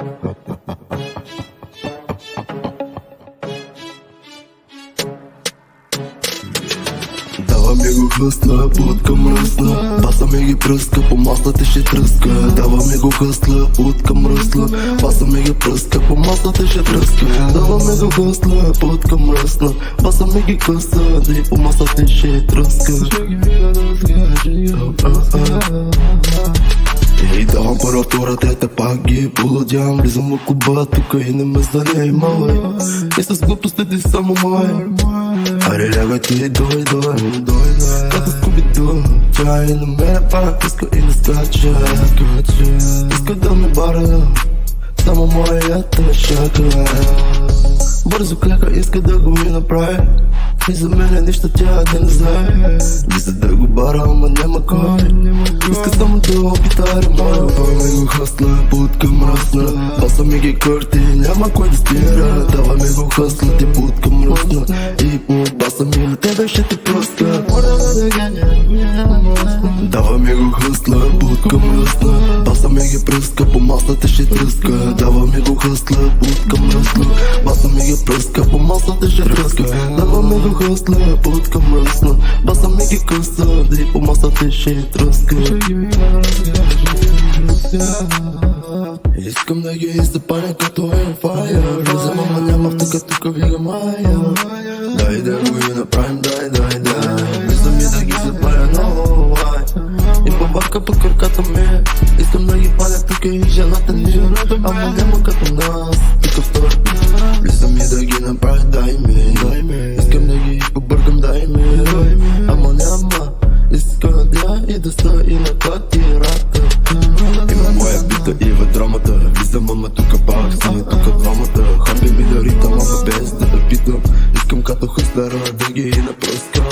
Дава ми го хъсла, путка мръсна. Баса ми ги пръска, по масата ще тръска. Дава ми го хъсла, путка мръсна. Баса ми ги пръска, по масата ще тръска. Дава ми го хъсла, путка мръсна. Баса ми ги къса, да и по масата ще тръска. И давам първа, втора, трета, пак ги полудявам. Влизам в клуба, тука и не ме занимавай. И с глупостите само май. Аре лягай ти, дой, като Скуби-Ду. Тя и на мене пак иска и не скача. Иска да ме бара, само моята шака. Бързо кляка, иска да го ми направи. И за мене нищо тя да не знае. Иска да го бара, ама няма кой. Иска само да опита ремонт. Дава ми го хъсла, путка мръсна. Баса ми ги кърти, няма кой да стира. Дава ми го хъсла, ти путка мръсна. И по баса ми на тебе ще те пръска. Дава ми го хъсла, путка мръсна. Баса ми ги пръска, по масата ще тръска. Дава ми го хъсла, путка мръсна. Баса ми ги пръска, по масата ще тръска. Дава ми го хъсла, путка мръсна. Баса ми ги къса, да и по масата ще тръска. Искам да ги запаля като Airfire. Влизам, ама няма в тука вига Майя. Дай да го и направим, дай. Влизам и да ги запаля много лай. И побавка под краката ми. Искам да ги паля тук и жената ни. Ама няма като нас, тук втор. Влизам и да ги направя, дай ми. Искам да ги побъркам, дай ми. Ама няма, иска да и да ста и на квартирата. Има моя бита и ведромата. Влизам, ама тука пак сме тука двамата. Хапи ми да ритам, ама без да питам. Искам като хъслера да ги напръскам.